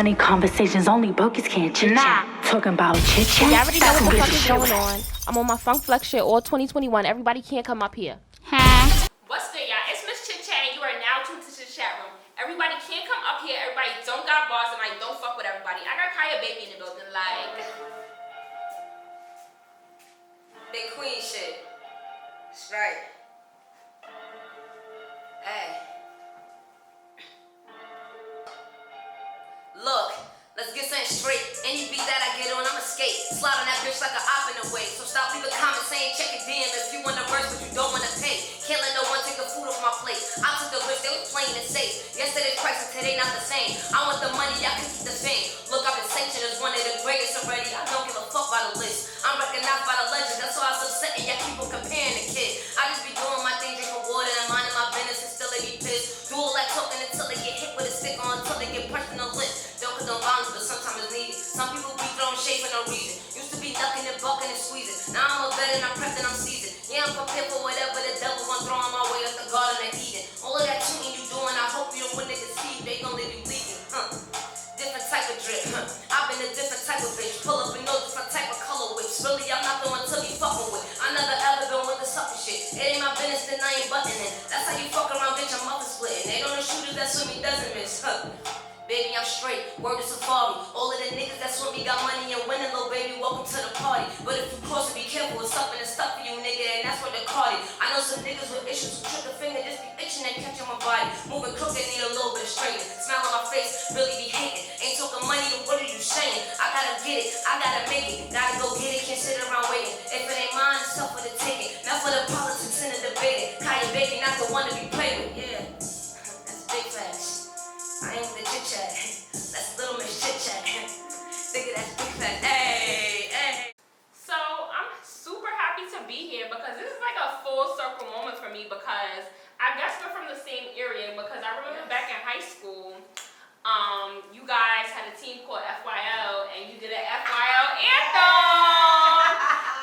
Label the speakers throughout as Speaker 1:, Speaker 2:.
Speaker 1: Money conversations only brokers can't chit chat. Talking about chit chat.
Speaker 2: Y'all already know what the fuck is going on. I'm on my funk flex shit all 2021. Everybody can't come up here.
Speaker 3: What's good, y'all? It's Miss Chit Chat, and you are now tuned to the chat room. Everybody can't come up here. Everybody don't got bars, and I don't fuck with everybody. I got Kyah Baby in the building, like
Speaker 4: Big queen shit. That's right. Hey. Look, let's get something straight. Any beat that I get on, I'ma skate. Slide on that bitch like an op in a way. So stop leaving comments saying check it DM if you want a verse but you don't wanna pay. Can't let no one take the food off my plate. I took the bitch, they was playing it safe. Yesterday's price and today not the same. I want the money, y'all can keep the fame. Look, I've been sanctioned as one of the greatest already. I don't give a fuck by the list. I'm recognized by the legends, that's why I was upset and y'all keep on comparing the kid. I just be doing my thing, drinking water and minding my business and still they be pissed. Do all that talking until they get hit with a stick on, until they get punched in the lip. Don't condone violence, but sometimes it's needed. Some people be throwing shade for no reason. Used to be ducking and bucking and squeezing. Now I'm a vet and I'm prepped and I'm seasoned. Yeah, I'm prepared for whatever the devil want throwing my way up the garden of Eden. All of that cheating you doing, I hope you don't when niggas see they gon' leave you leaking. Different type of drip. I've been a different type of bitch. Pull up in no different type of color whips. Really, I'm not the one to be fucking with. I never ever been with the sucker shit. It ain't my business, then I ain't buttoning it. That's how you fuck around, bitch. I'm muffin splitting. They don't know shooters that swim me doesn't miss. Baby, I'm straight, word to safari. All of the niggas that swim me got money and winning, little baby, welcome to the party. But if you cross it, be careful, it's something that's stuck for you, nigga, and that's what they call it. I know some niggas with issues who trick a finger, just be itching and catching my body. Moving crooked, need a little bit of straightening. Smile on my face, really be hating. Ain't talking money, then what are you saying? I gotta get it, I gotta make it. Gotta go get it, can't sit around waiting. If it ain't mine, it's tough for the taking. Not for the politics and the debating. Kyah Baby, not the one to be played with, yeah. That's big facts. I ain't with the chit chat. That's Lil Miss Chit Chat. Nigga, that's big facts. Hey, hey.
Speaker 3: So I'm super happy to be here because this is like a full circle moment for me because I guess we're from the same area because I remember back in high school, you guys had a team called FYL and you did an FYL anthem.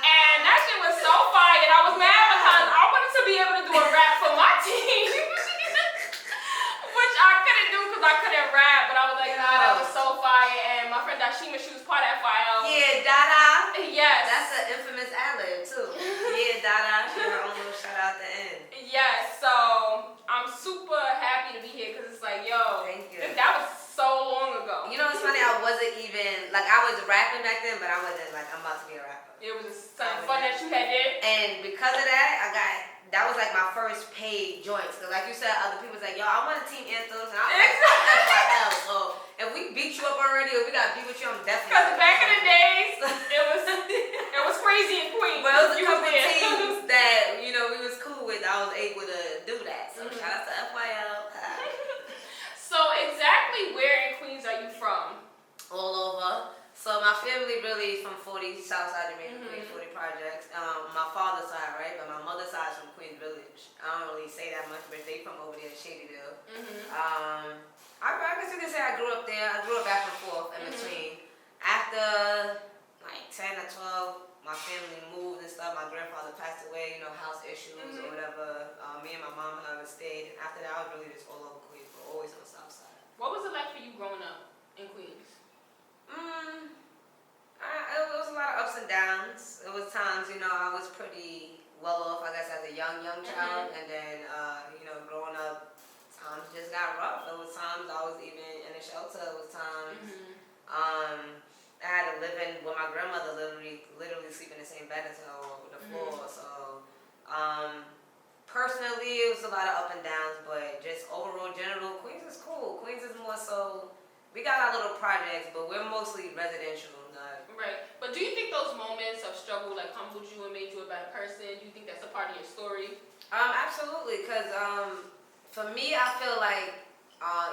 Speaker 3: And that shit was so fire and I was mad because I wanted to be able to do a rap for my team. Which I couldn't do because I couldn't rap, but I was like, nah, that was so fire. And my friend Dashima, she was part of FYL.
Speaker 4: Yeah, Dada.
Speaker 3: Yes.
Speaker 4: That's an infamous ad-lib too. Yeah, Dada. She had her own little shout out at the end.
Speaker 3: Yes, so I'm super happy to be here because it's like, yo,
Speaker 4: thank you.
Speaker 3: That was so long ago.
Speaker 4: You know what's funny? I wasn't even, like, I was rapping back then, but I wasn't like, I'm about to be a rapper.
Speaker 3: It was just something fun that you had did.
Speaker 4: And because of that, that was like my first paid joints. Because like you said, other people was like, yo, I want a team anthems. And I was like, FYL. So if we beat you up already or we got to beat with you, I'm definitely.
Speaker 3: Because back in the days, it was crazy in Queens.
Speaker 4: But it was a couple teams that, you know, we was cool with. I was able to do that. So shout out to FYL.
Speaker 3: So exactly where in Queens are you from?
Speaker 4: All over. So my family really from 40 Southside Jamaica Queens, 40 projects. My father's side, right? But my mother's side is from Queens Village. I don't really say that much, but they from over there, Shadyville. I guess you can say I grew up there. I grew up back and forth in between. After like 10 or 12, my family moved and stuff. My grandfather passed away, you know, house issues or whatever. Me and my mom stayed. And after that, I was really just all over Queens, but always on the South Side.
Speaker 3: What was it like for you growing up in Queens?
Speaker 4: It was a lot of ups and downs. It was times, you know, I was pretty well off, I guess, as a young child. And then, you know, growing up, times just got rough. There was times I was even in a shelter. There was times I had to live in with my grandmother, literally sleep in the same bed as her over the floor. So, personally, it was a lot of up and downs. But just overall, general, Queens is cool. Queens is more so... We got our little projects, but we're mostly residential.
Speaker 3: Right. But do you think those moments of struggle like humbled you and made you a better person? Do you think that's a part of your story?
Speaker 4: Absolutely. Because for me, I feel like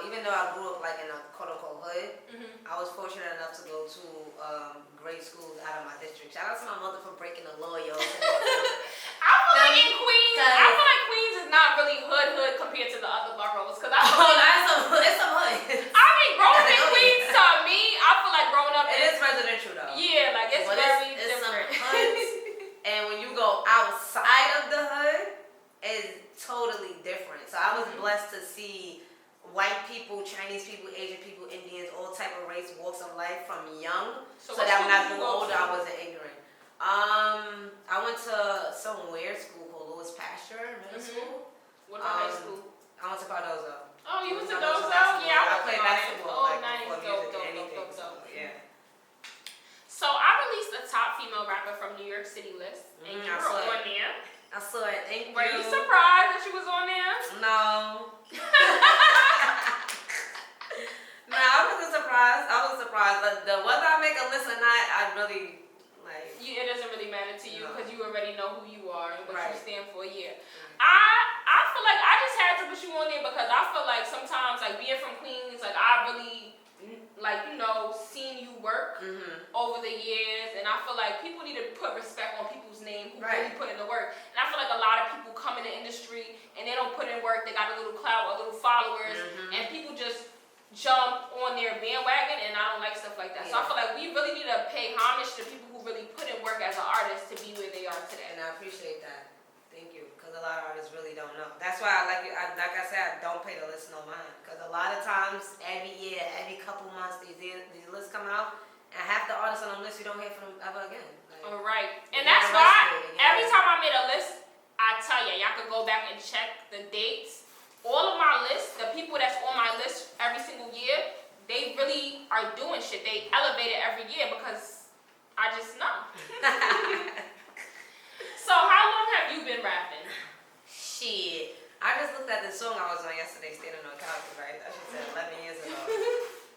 Speaker 4: even though I grew up like in a quote-unquote hood, I was fortunate enough to go to great schools out of my district. Shout out to my mother for breaking the law, yo.
Speaker 3: I feel like in Queens, Queens is not really hood compared to the other boroughs. Cause it's some hood. I mean, growing in Queens to me, I feel like growing up.
Speaker 4: It is residential though.
Speaker 3: Yeah, like it's very
Speaker 4: it's
Speaker 3: different.
Speaker 4: Some hoods, and when you go outside of the hood, it's totally different. So I was blessed to see white people, Chinese people, Asian people, Indians, all type of races various walks of life from young,
Speaker 3: So
Speaker 4: so
Speaker 3: what
Speaker 4: that when I
Speaker 3: school did you
Speaker 4: grew
Speaker 3: go
Speaker 4: older,
Speaker 3: to?
Speaker 4: I wasn't ignorant. I went to some weird school called Lewis Pasteur Middle School.
Speaker 3: What about high school?
Speaker 4: I went to Cardozo.
Speaker 3: Oh, you went to
Speaker 4: Cardozo
Speaker 3: Dozo?
Speaker 4: basketball.
Speaker 3: Yeah,
Speaker 4: I played basketball.
Speaker 3: Oh,
Speaker 4: like,
Speaker 3: nice.
Speaker 4: before
Speaker 3: Dope,
Speaker 4: music and anything.
Speaker 3: dope.
Speaker 4: Yeah.
Speaker 3: So I released a top female rapper from New York City list, and you
Speaker 4: I
Speaker 3: were
Speaker 4: saw
Speaker 3: on
Speaker 4: it.
Speaker 3: there.
Speaker 4: I saw it. Thank
Speaker 3: Were
Speaker 4: you.
Speaker 3: you surprised that you was on there?
Speaker 4: No. No, I wasn't surprised. Like, whether I make a list or not, I really like.
Speaker 3: It doesn't really matter to you
Speaker 4: No.
Speaker 3: because you already know who you are and what you
Speaker 4: Right.
Speaker 3: stand for. Yeah. I feel like I just had to put you on there because I feel like sometimes, like, being from Queens, like, I really, like, seen you work over the years, and I feel like people need to put respect on people's name who really put in the work. And I feel like a lot of people come in the industry and they don't put in work. They got a little clout, a little followers, and people just jump on their bandwagon, and I don't like stuff like that. So I feel like we really need to pay homage to people who really put in work as an artist to be where they are today.
Speaker 4: And I appreciate that. Thank you, because a lot of artists really don't know. That's why I like it. Like I said, I don't pay the list no mind, because a lot of times, every year, every couple months, these lists come out, and half the artists on the list you don't hear from them ever again. Like,
Speaker 3: All right, and
Speaker 4: they
Speaker 3: that's
Speaker 4: get
Speaker 3: why
Speaker 4: arrested,
Speaker 3: every time I made a list, I tell y'all could go back and check the dates. All of my lists, the people that's on my list every single year, they really are doing shit. They elevate it every year because I just know. So how long have you been rapping?
Speaker 4: Shit. I just looked at the song I was on yesterday, standing on couch, right? That shit said 11 years ago.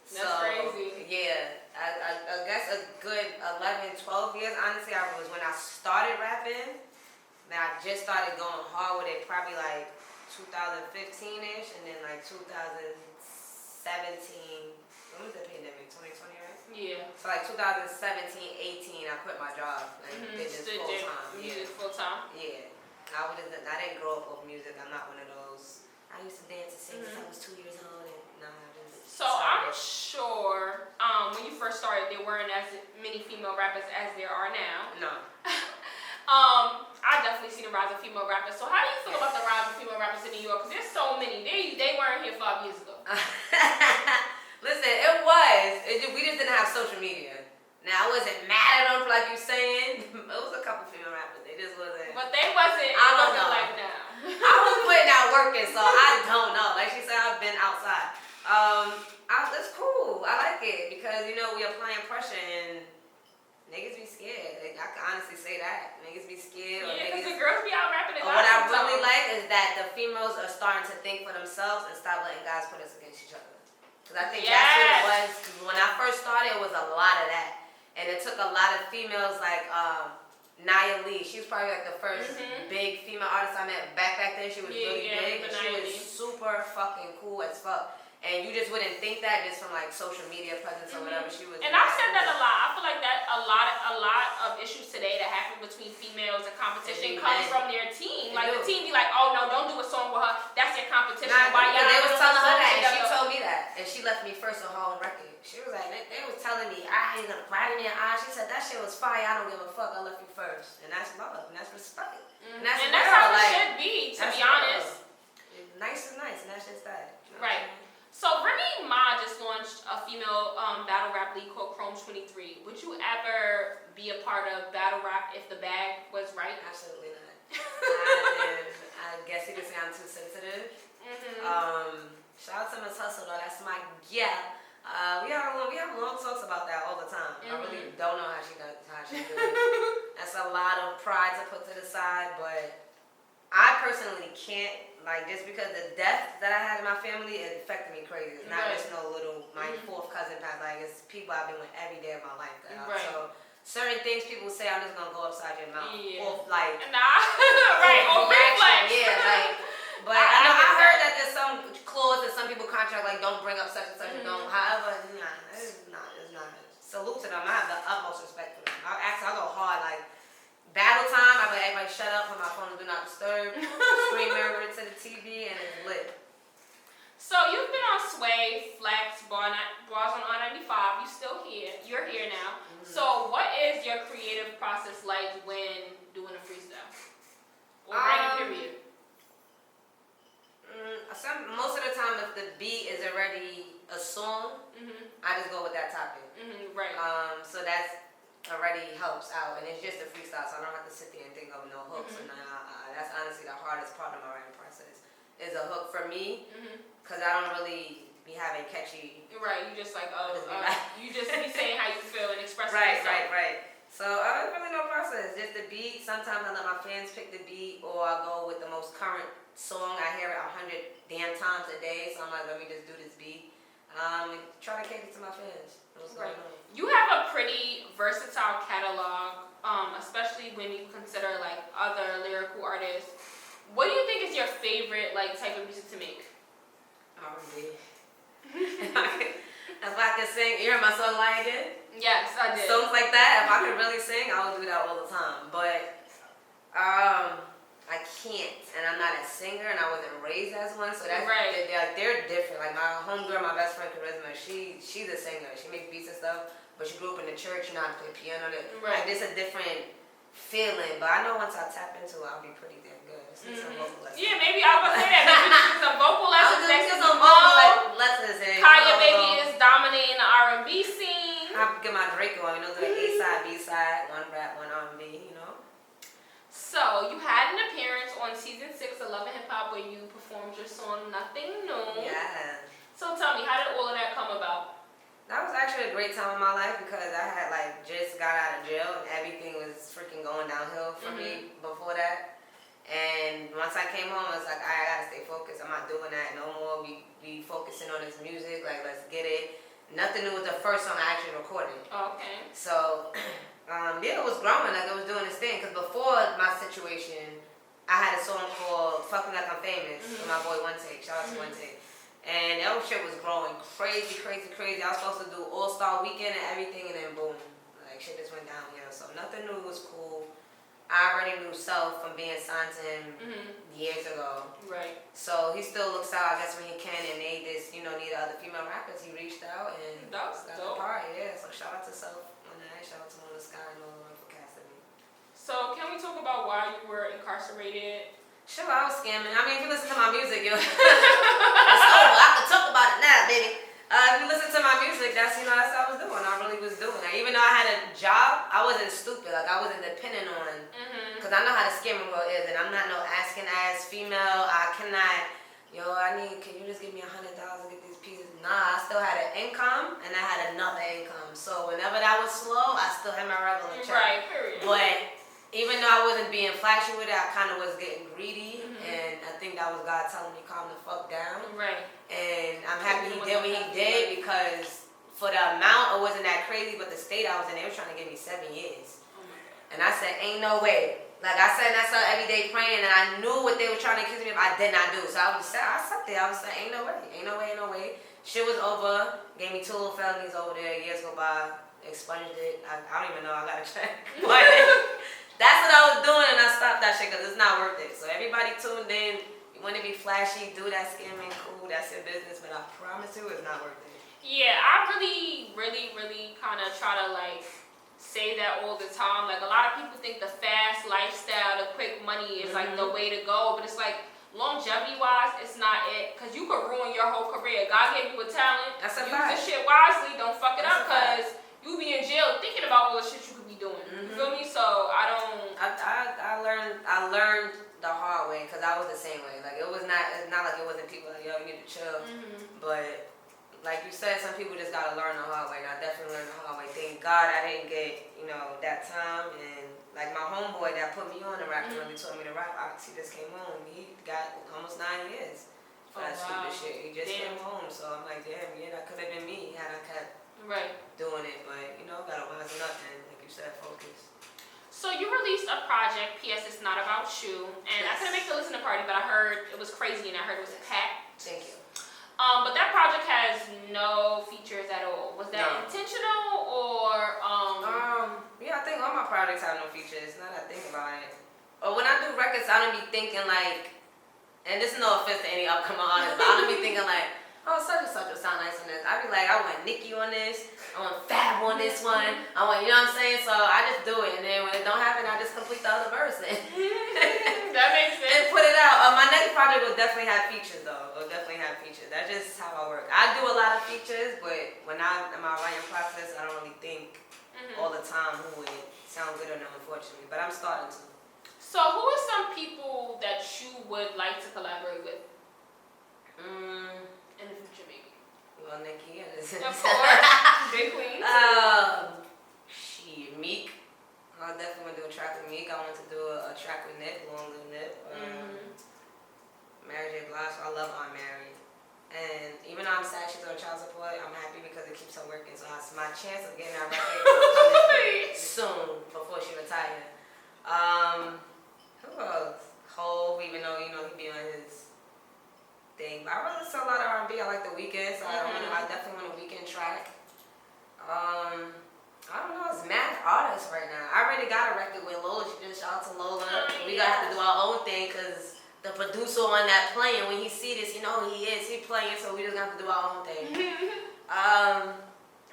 Speaker 3: That's crazy.
Speaker 4: Yeah. I guess a good 11, 12 years. Honestly, I was when I started rapping. Now I just started going hard with it probably like 2015-ish, and then like 2017. When was the pandemic? 2020, right?
Speaker 3: Yeah.
Speaker 4: So like 2017, 18, I quit my job and did this full time.
Speaker 3: You did full time?
Speaker 4: Yeah. I didn't grow up with music. I'm not one of those. I used to dance and sing since I was 2 years old. And I just
Speaker 3: So I'm sure when you first started, there weren't as many female rappers as there are now.
Speaker 4: No.
Speaker 3: I definitely see the rise of female rappers. So how do you feel about the rise of female rappers in New York? Because there's so many. They weren't here 5 years ago.
Speaker 4: Listen, it was. We just didn't have social media. Now, I wasn't mad at them, like you saying. It was a couple female rappers. They just wasn't.
Speaker 3: But they wasn't.
Speaker 4: I don't know.
Speaker 3: Like now.
Speaker 4: I was putting out working, so I don't know. Like she said, I've been outside. It's cool. I like it because we applying pressure and niggas be scared. Like, I can honestly say that niggas be scared.
Speaker 3: Yeah, because
Speaker 4: or
Speaker 3: the girls be out rapping.
Speaker 4: what I really like is that the females are starting to think for themselves and stop letting guys put us against each other. Because I think that's what it was. When I first started, it was a lot of that. And it took a lot of females like Nia Lee. She was probably like the first big female artist I met. Back then, she was really big. And she was super fucking cool as fuck. And you just wouldn't think that just from like social media presence or whatever. She was.
Speaker 3: And I've said that a lot. I feel like that a lot of issues today that happen between females and competition comes from their team. Like the team be like, oh no, don't do a song with her. That's your competition. Why y'all?
Speaker 4: They was telling her that, and she told me that, and she left me first on her own record. She was like, they was telling me, he's gonna cry to me in the eye. She said that shit was fire. I don't give a fuck. I left you first, and that's love, and that's respect, and that's
Speaker 3: how it should be. To be honest,
Speaker 4: nice is nice, and that's just that.
Speaker 3: Right. So Remy Ma just launched a female battle rap league called Chrome 23. Would you ever be a part of battle rap if the bag was right?
Speaker 4: Absolutely not. I guess you could say I'm too sensitive. Shout out to Miss Hustle though. That's my we have long talks about that all the time. I really don't know how she do it. That's a lot of pride to put to the side, but I personally can't. Like, just because the death that I had in my family, it affected me crazy. It's not just no little, my fourth cousin passed. Like, it's people I've been with every day of my life. So, certain things people say, I'm just going to go upside your mouth. Or, like,
Speaker 3: or reflex.
Speaker 4: Yeah, like, but I heard that there's some clause that some people contract, like, don't bring up such and such and don't. However, it's not. Salute to them. I have the utmost respect for them. I'll go hard, like, battle time, I let everybody shut up, put my phone on do not disturb, scream over it to the TV, and it's lit.
Speaker 3: So you've been on Sway, Flex, Bars on R95. You're here now. So what is your creative process like when doing a freestyle? Or writing, period?
Speaker 4: Most of the time, if the beat is already a song, I just go with with that topic.
Speaker 3: Right.
Speaker 4: So that's already helps out, and it's just a freestyle, so I don't have to sit there and think of no hooks. And that's honestly the hardest part of my writing process is a hook for me, because I don't really be having catchy.
Speaker 3: Right. You just like you just be saying how you feel and expressing
Speaker 4: Right.
Speaker 3: yourself.
Speaker 4: So I don't really know process. Just the beat. Sometimes I let my fans pick the beat, or I go with the most current song. I hear it 100 damn times a day, so I'm like, let me just do this beat. And try to cater to my fans. What's going on?
Speaker 3: You have a pretty versatile catalog, especially when you consider like other lyrical artists. What do you think is your favorite like type of music to make?
Speaker 4: R&B. If I could sing, you heard my song "Lie Again"?
Speaker 3: Yes, I did.
Speaker 4: Songs like that. If I could really sing, I would do that all the time. But I can't, and I'm not a singer, and I wasn't raised as one, so that's they're different. Like my homegirl, my best friend Charisma, she's a singer. She makes beats and stuff, but she grew up in the church, you know how to play piano. Like this a different feeling, but I know once I tap into it, I'll be pretty damn good. Some vocal lessons.
Speaker 3: Yeah, maybe I was gonna say that. Maybe do some vocal lessons.
Speaker 4: I'll do some vocal lessons.
Speaker 3: Kyah Baby is dominating the R&B scene.
Speaker 4: I get my Draco on, do the A-side, B-side, one rap, one R&B,
Speaker 3: So, you had an appearance on season 6 of Love and Hip Hop where you performed your song Nothing New.
Speaker 4: Yeah.
Speaker 3: So tell me, how did all of that come about?
Speaker 4: That was actually a great time in my life because I had just got out of jail and everything was freaking going downhill for me before that. And once I came home, I was like, I gotta stay focused. I'm not doing that no more. We focusing on this music, let's get it. Nothing New was the first song I actually recorded.
Speaker 3: Okay.
Speaker 4: So, it was growing, it was doing its thing. Because before my situation, I had a song called Fucking Like I'm Famous with my boy One Take. Shout out to One Take. And that shit was growing crazy. I was supposed to do All-Star Weekend and everything, and then boom. Shit just went downhill. So Nothing New was cool. I already knew Self from being signed to him years ago.
Speaker 3: Right.
Speaker 4: So he still looks out, I guess, when he can, and they just, need other female rappers. He reached out and
Speaker 3: that was
Speaker 4: got
Speaker 3: dope.
Speaker 4: the part, yeah. So shout out to Self on that. Shout out to Mona Sky and all the for casting me.
Speaker 3: So can we talk about why you were incarcerated?
Speaker 4: Sure, I was scamming. I mean, if you listen to my music, it's over. I can talk about it now, baby. If you listen to my music, that's what I was doing. I really was doing that. Even though I had a job, I wasn't stupid. I wasn't dependent on, because I know how the scamming world is, and I'm not no asking ass female. I cannot, can you just give me $100 to get these pieces? Nah, I still had an income, and I had another income. So whenever that was slow, I still had my regular check.
Speaker 3: Right, period.
Speaker 4: But even though I wasn't being flashy with it, I kind of was getting greedy, and I think that was God telling me calm the fuck down.
Speaker 3: Right.
Speaker 4: And I'm happy he did what he did, because for the amount, it wasn't that crazy, but the state I was in, they were trying to give me 7 years.
Speaker 3: Oh my God.
Speaker 4: And I said, ain't no way. I said, and I started every day praying, and I knew what they were trying to accuse me of, I did not do. So I sat there, I was like, ain't no way. Shit was over, gave me 2 little felonies over there, years go by, expunged it. I don't even know, I gotta check. But that's what I was doing, and I stopped that shit because it's not worth it. So everybody tuned in. You want to be flashy, do that scamming, cool, that's your business, but I promise you it's not worth it.
Speaker 3: Yeah, I really kind of try to say that all the time. A lot of people think the fast lifestyle, the quick money is the way to go, but it's longevity wise, it's not it, because you could ruin your whole career. God gave you a talent.
Speaker 4: That's a
Speaker 3: use
Speaker 4: fact.
Speaker 3: the shit wisely, don't fuck it
Speaker 4: That's
Speaker 3: up, because you be in jail thinking about all the shit you could be doing. You feel me? So I learned the hard way, because I was the same way. It's not like it wasn't people you need to chill. But like you said, some people just gotta learn the hard way, and I definitely learned the hard way. Thank God I didn't get, that time. And my homeboy that put me on the rap, really taught me to rap, he just came home. He got almost 9 years for that stupid shit. He just came home, so I'm like, damn, yeah, that could have been me had I kept doing it. But gotta wise up and, like you said, focus. So you released a project, P.S. It's Not About You, and I couldn't make the listening party, but I heard it was crazy, and I heard it was packed.
Speaker 4: Thank you.
Speaker 3: But that project has no features at all. Was that intentional, or
Speaker 4: Yeah, I think all my projects have no features. Now that I think about it, or when I do records, I don't be thinking and this is no offense to any upcoming artists, but I don't be thinking oh, such and such will sound nice on this. I be I want Nicki on this. I want Fab on this one. I want, you know what I'm saying? So I just do it. And then when it don't happen, I just complete the other verse.
Speaker 3: that makes sense.
Speaker 4: And put it out. My next project will definitely have features, though. It'll definitely have features. That's just how I work. I do a lot of features, but when I'm in my writing process, I don't really think all the time who would sound good or not, unfortunately. But I'm starting to.
Speaker 3: So, who are some people that you would like to collaborate with? In the future, maybe.
Speaker 4: Well, Nikki,
Speaker 3: of course, big queen.
Speaker 4: Meek. I definitely want to do a track with Meek. I want to do a track with Nip, Long Live Nip. Mary J. Blige. I love Aunt Mary. And even though I'm sad she's on child support, I'm happy because it keeps her working. So my chance of getting that record is coming soon before she retires. Who else? Hove, even though he be on his thing. But I really listen to a lot of R&B. I like The Weeknd, so I definitely want a Weeknd track. I don't know, it's mad artists right now. I already got a record with Lola. She just shout out to Lola. We gotta have to do our own thing because the producer on that playing, when he see this, you know who he is. He playing, so we just have to do our own thing. I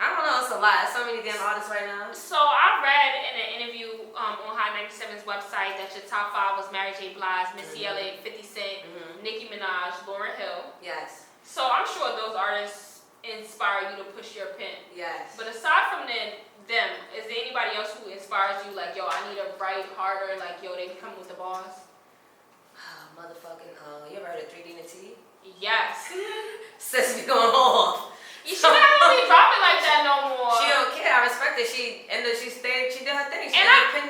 Speaker 4: don't know, it's a lot. There's so many damn artists right now.
Speaker 3: So I read in an interview on Hot 97's website that your top 5 was Mary J. Blige, Missy Elliott, 50 Cent, Nicki Minaj, Lauryn Hill.
Speaker 4: Yes.
Speaker 3: So I'm sure those artists inspire you to push your pen.
Speaker 4: Yes.
Speaker 3: But aside from them, is there anybody else who inspires you? Like, yo, I need to write harder. Like, yo, they be coming with the bars.
Speaker 4: Motherfucking, you ever heard of 3D and T?
Speaker 3: Yes.
Speaker 4: Sis be going off.
Speaker 3: She not really dropping like that no more.
Speaker 4: She don't care. I respect it. She did her thing. She
Speaker 3: I feel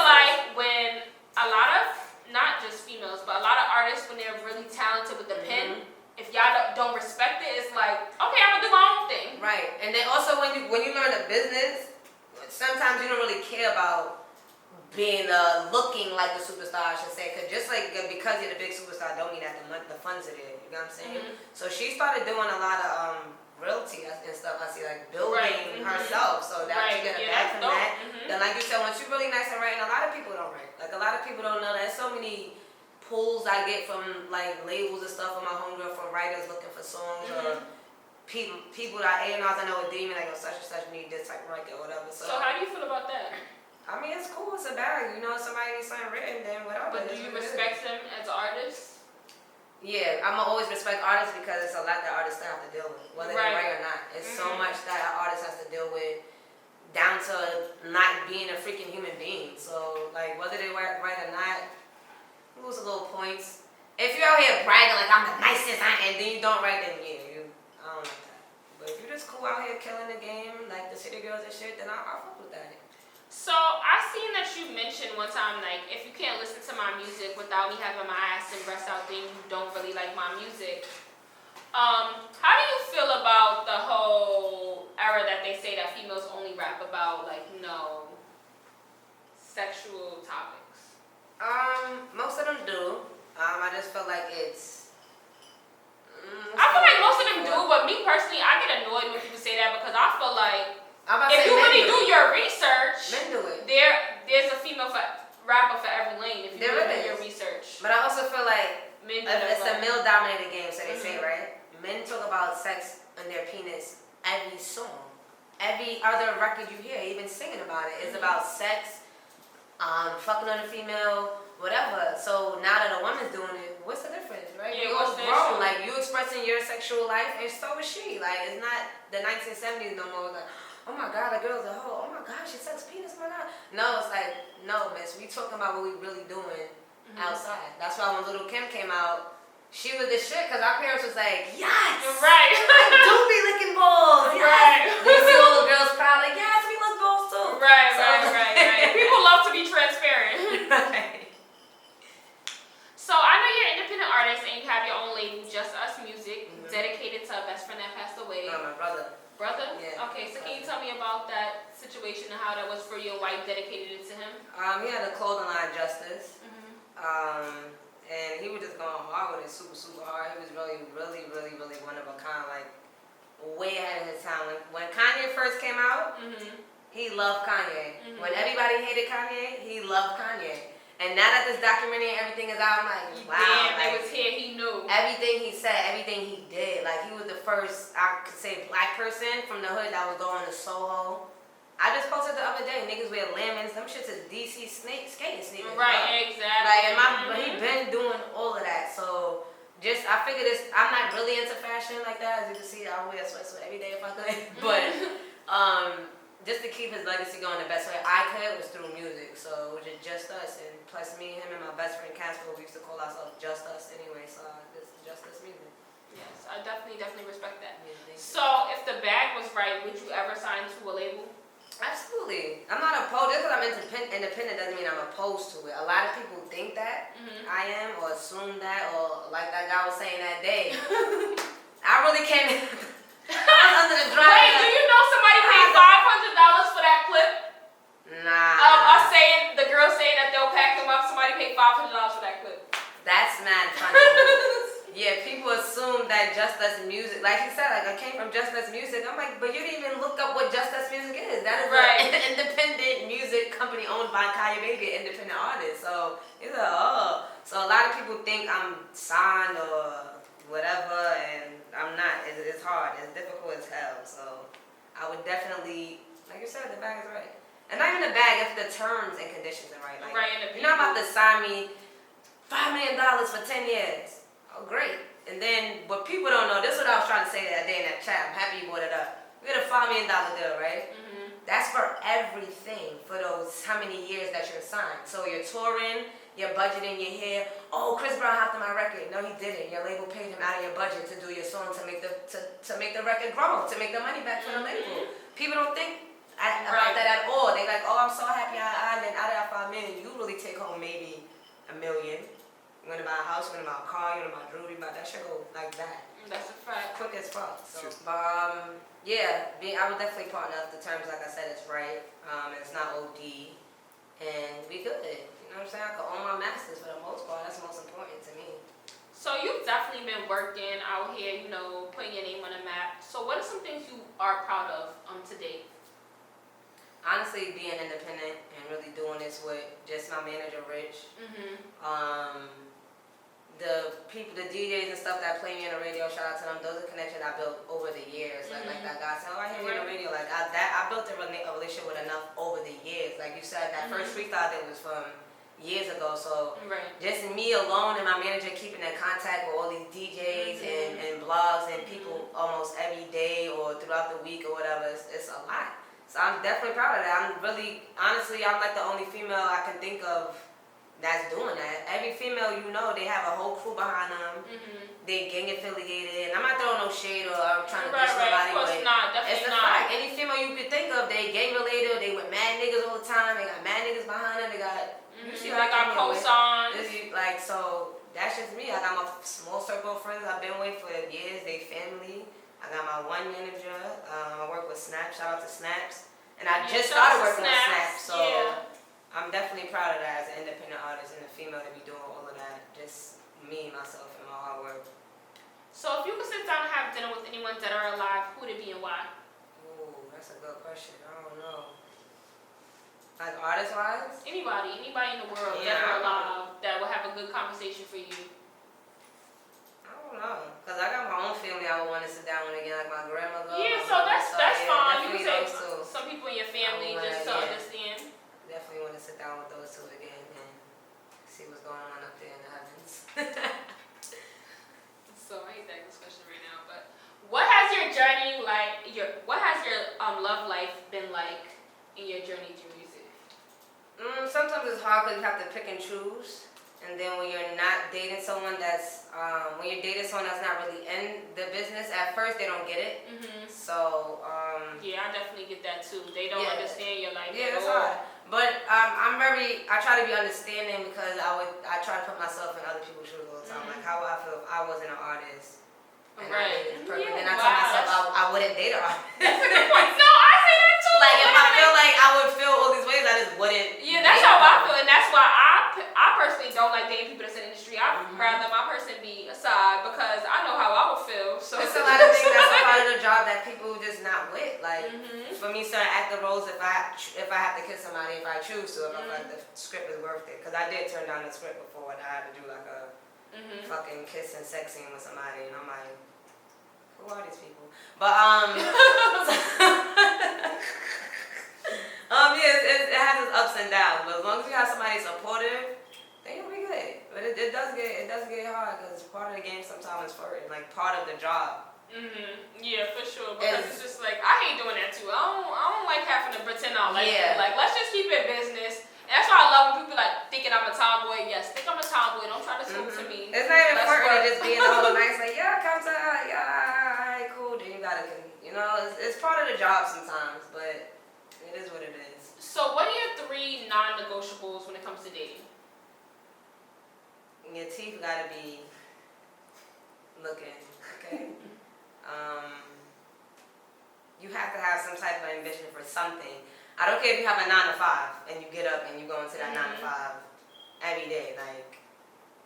Speaker 3: like when a lot of, not just females, but a lot of artists, when they're really talented with the pen, if y'all don't respect it, it's like, okay, I'm gonna do my own thing.
Speaker 4: Right. And then also when you learn a business, sometimes you don't really care about being looking like the superstar, I should say. Cause just like because you're the big superstar, don't mean that the funds are there. You know what I'm saying? So she started doing a lot of realty and stuff. I see, like building herself, so that you get a bag from that. Then like you said, once you're really nice and writing, a lot of people don't write. Like a lot of people don't know that. There's so many pulls I get from like labels and stuff with my homegirl, from writers looking for songs or people that A&Rs I know would deem me like, oh, such and such need this type of record or whatever. So
Speaker 3: how do you feel about that?
Speaker 4: I mean, it's cool. It's a bag. You know, if somebody needs something written, then whatever.
Speaker 3: But do you respect them as artists?
Speaker 4: Yeah, I'm always respect artists because it's a lot that artists have to deal with, whether they write or not. It's so much that an artist has to deal with, down to not being a freaking human being. So, like, whether they write or not, you lose a little points. If you're out here bragging like I'm the nicest, and then you don't write, then yeah, I don't like that. But if you're just cool out here killing the game, like the city girls and shit, then I'll fuck with that.
Speaker 3: So I seen that you mentioned one time, like, if you can't listen to my music without me having my ass and breasts out, then you don't really like my music. How do you feel about the whole era that they say that females only rap about, like, sexual topics?
Speaker 4: Most of them do. I just feel like it's.
Speaker 3: I feel like most of them do, but me personally, I get annoyed when people say that because I feel like if you really do your research,
Speaker 4: men do it.
Speaker 3: There's a female rapper for every lane if you really do your research.
Speaker 4: But I also feel like it's a male-dominated game, so they say, right? Men talk about sex and their penis every song. Every other record you hear, even singing about it, is about sex, fucking on a female, whatever. So now that a woman's doing it, what's the difference, right?
Speaker 3: Yeah,
Speaker 4: we all grown. Like, you expressing your sexual life, and so is she. Like, it's not the 1970s no more. Like, oh my God, the girl's a hoe. Oh my God, she sucks penis, oh my God. No, it's like, no, miss, we talking about what we really doing outside. That's why when Little Kim came out, she was the shit, because our parents was like, yes!
Speaker 3: Right.
Speaker 4: I do be licking balls. Yes.
Speaker 3: Right.
Speaker 4: You see all the girls proud, like, yes, we lick balls too.
Speaker 3: Right. People love to be transparent.
Speaker 4: Right.
Speaker 3: So I know you're an independent artist and you have your own label, Just Us Music, dedicated to a best friend that passed away.
Speaker 4: No, my brother.
Speaker 3: Brother?
Speaker 4: Yeah.
Speaker 3: Okay, so can you tell me about that situation and how that was for you and why you dedicated it to him?
Speaker 4: He had a clothing line, Justice. And he was just going hard with it, super, super hard. He was really, really, really, really one of a kind, like, way ahead of his time. When Kanye first came out, he loved Kanye. When everybody hated Kanye, he loved Kanye. And now that this documentary and everything is out, I'm like, wow.
Speaker 3: Damn,
Speaker 4: like,
Speaker 3: it was here, he knew.
Speaker 4: Everything he said, everything he did. Like, he was the first, I could say, black person from the hood that was going to Soho I just posted the other day, niggas wear lemons. Them shits is DC skating sneakers.
Speaker 3: Right, exactly.
Speaker 4: Like, but he been doing all of that. So, I figured this. I'm not really into fashion like that. As you can see, I wear a sweatsuit every day if I could. But, just to keep his legacy going the best way I could was through music. So, it was just us. And plus, me, him, and my best friend Casper, we used to call ourselves Just Us anyway. So, this is Just Us music.
Speaker 3: Yes, I definitely respect that.
Speaker 4: Yeah,
Speaker 3: so, if the bag was right, would you ever sign to a label?
Speaker 4: Absolutely. I'm not opposed. Just because I'm independent doesn't mean I'm opposed to it. A lot of people think that I am, or assume that, or like that guy was saying that day. I really came in. I was under the drive.
Speaker 3: Wait, do you know somebody paid $500 for that clip?
Speaker 4: Nah.
Speaker 3: Us saying, the girl saying that they'll pack them up, somebody paid $500 for that clip.
Speaker 4: That's mad funny. Yeah, people assume that Just Us Music, like he said, like I came from Just Us Music. I'm like, but you didn't even look up what Just Us Music is. That is an independent music company owned by Kyah Baby, an independent artist. So it's like, oh. So a lot of people think I'm signed or whatever, and I'm not. It's hard. It's difficult as hell. So I would definitely, like you said, the bag is right. And not even the bag, if the terms and conditions are right. Like, you're not about to sign me $5 million for 10 years. Oh, great. And then what people don't know, this is what I was trying to say that day in that chat. I'm happy you brought it up. We got a $5 million deal, right? That's for everything for those how many years that you're signed. So you're touring, you're budgeting your hair. Oh, Chris Brown hopped on my record. No, he didn't. Your label paid him out of your budget to do your song to make the record grow, to make the money back for the label. People don't think about that at all. They like, oh, I'm so happy and then out of that $5 million, you really take home maybe $1 million. You're gonna buy a house, you're gonna buy a car, you're gonna buy jewelry, but that shit go like that.
Speaker 3: That's a fact.
Speaker 4: Quick as fuck. So, yeah, I would definitely partner if the terms, like I said, it's right. It's not OD, and we good. You know what I'm saying? I could own my masters for the most part. That's most important to me.
Speaker 3: So you've definitely been working out here, you know, putting your name on the map. So what are some things you are proud of to date?
Speaker 4: Honestly, being independent and really doing this with just my manager, Rich. The people, the DJs and stuff that play me on the radio, shout out to them. Those are connections I built over the years. Like that guy said, oh, I hear you on the radio. Like I built a relationship with enough over the years. Like you said, that first freestyle that was from years ago. So just me alone and my manager keeping in contact with all these DJs and blogs and people almost every day or throughout the week or whatever. It's a lot. So I'm definitely proud of that. I'm really, honestly, I'm like the only female I can think of that's doing that. Every female you know, they have a whole crew behind them. They gang affiliated. And I'm not throwing no shade or I'm trying to push somebody.
Speaker 3: Of course not.
Speaker 4: Definitely it's a fact. Any female you could think of, they gang related. They with mad niggas all the time. They got mad niggas behind them. They got you see
Speaker 3: like our cosigns.
Speaker 4: Like so, that's just me. I got my small circle of friends I've been with for years. They family. I got my one manager. I work with Snaps. Shout out to Snaps. And I just started working with Snaps. So. I'm definitely proud of that as an independent artist and a female to be doing all of that. Just me, myself, and my hard work.
Speaker 3: So if you could sit down and have dinner with anyone dead or alive, who would it be and why?
Speaker 4: Ooh, that's a good question. I don't know. Like artist-wise?
Speaker 3: Anybody in the world, dead or alive, that will have a good conversation for you.
Speaker 4: I don't know. Because I got my own family I would want to sit down with again, like my grandmother.
Speaker 3: Yeah, so that's fine. You can say
Speaker 4: those two.
Speaker 3: some people in your family just to understand.
Speaker 4: Definitely want to sit down with those two again and see what's going on up there in the heavens.
Speaker 3: So I hate that question right now, but what has your journey what has your love life been like in your journey through music?
Speaker 4: Sometimes it's hard because you have to pick and choose. And then when you're not dating someone that's, when you're dating someone that's not really in the business, at first they don't get it. So,
Speaker 3: yeah, I definitely get that too. They don't understand your life.
Speaker 4: Yeah, that's hard. But I try to be understanding because I try to put myself in other people's shoes all the time. Like how would I feel if I wasn't an artist and I dated this person. Then I tell myself I wouldn't date an artist.
Speaker 3: That's a good point. No, I say that too.
Speaker 4: Like if I feel like I would feel all these ways, I just wouldn't.
Speaker 3: Yeah, that's how I feel, and that's why I personally don't like dating people that's in the industry. I'd rather my person be aside because I know how I would feel. So
Speaker 4: it's a lot of things that's a part of the job that people just not with. Like for me, certain acting roles, if I have to kiss somebody, if I choose to, if I feel like the script is worth it, because I did turn down the script before and I had to do like a fucking kiss and sex scene with somebody, and I'm like, who are these people? But
Speaker 5: ups and downs, but as long as you have somebody supportive, then you'll be good. But it does get hard because part of the game sometimes is for it, like part of the job.
Speaker 3: Yeah, for sure. Because it's just like I hate doing that too. I don't like having to pretend I like it. Like let's just keep it business. And that's why I love when people like thinking I'm a tomboy. Yes, think I'm a tomboy. Don't try to talk to me.
Speaker 5: It's not even flirting. It's just being all nice. Like come to alright, cool. Then you gotta, it's part of the job sometimes, but it is what it is.
Speaker 3: So, what are your 3 non-negotiables when it comes to dating?
Speaker 5: Your teeth gotta be looking, okay? You have to have some type of ambition for something. I don't care if you have a 9 to 5 and you get up and you go into that 9 to 5 every day. Like,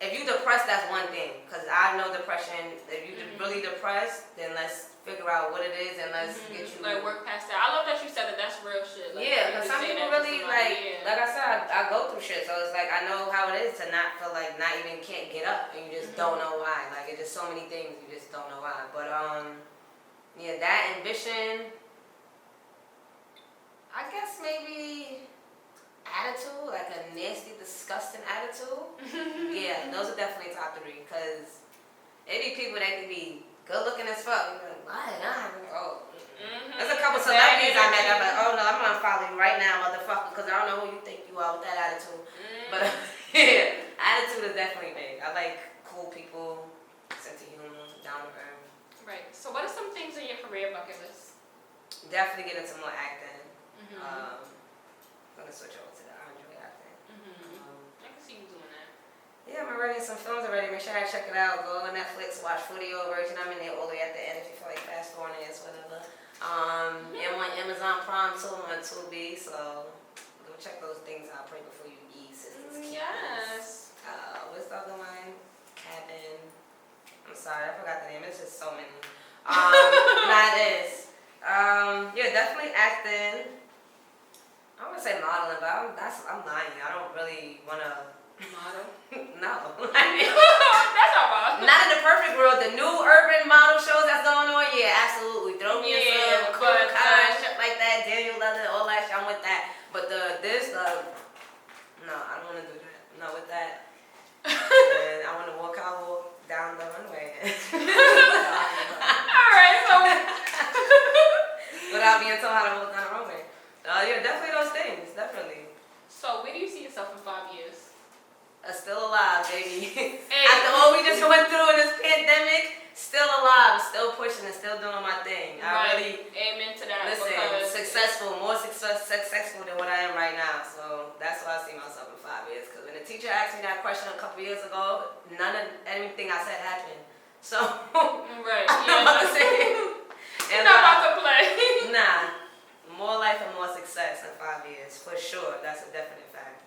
Speaker 5: if you depressed, that's one thing. Because I know depression. If you really depressed, then let's figure out what it is and let's get you.
Speaker 3: Like, work past that. I love that you said that. That's real shit. Like,
Speaker 5: because some people really, like I said, I go through shit. So it's like, I know how it is to not feel like not even can't get up. And you just don't know why. Like, it's just so many things. You just don't know why. But, yeah, that ambition, I guess maybe attitude, like a nasty, disgusting attitude. Yeah, those are definitely top 3. Because it be people that can be good looking as fuck. You're like, why? There's a couple celebrities I met that I'm like, oh no, I'm gonna follow you right now, motherfucker, because I don't know who you think you are with that attitude. But yeah, attitude is definitely big. I like cool people, sense of humor, down to earth.
Speaker 3: Right. So what are some things on your career bucket list?
Speaker 5: Definitely get into more acting. I'm gonna switch over to that. I enjoy acting.
Speaker 3: I can see you doing that.
Speaker 5: Yeah, I'm already in some films already. Make sure I check it out. Go on Netflix, watch video version. I'm in there all the way at the end if you feel like fast forwarding it, whatever. I'm on Amazon Prime too, I'm on Tubi, so go check those things out. Pray before you eat, sisters.
Speaker 3: Yes.
Speaker 5: What's the other one? Cabin. I'm sorry, I forgot the name. It's just so many. Not this. Yeah, definitely acting. I would say modeling, but I'm lying. I don't really wanna
Speaker 3: Model?
Speaker 5: no.
Speaker 3: That's not model.
Speaker 5: Not in the perfect world. The new urban model shows that's going on, yeah, absolutely. Throw me in some cool shit like that, Daniel Leather, all that shit. I'm with that. But no, I don't want to do that. I'm not with that. And I want to walk down the runway.
Speaker 3: Alright, so
Speaker 5: without being told how to walk down the runway. Yeah, definitely those things, definitely.
Speaker 3: So where do you see yourself in 5 years?
Speaker 5: Still alive, baby. After all we just went through in this pandemic, still alive, still pushing and still doing my thing. I really
Speaker 3: amen to that.
Speaker 5: Listen, more successful than what I am right now. So that's why I see myself in 5 years. Because when the teacher asked me that question a couple years ago, none of anything I said happened. So
Speaker 3: right,
Speaker 5: I'm not about to say it.
Speaker 3: You're not about to play.
Speaker 5: Nah, more life and more success in 5 years for sure. That's a definite fact.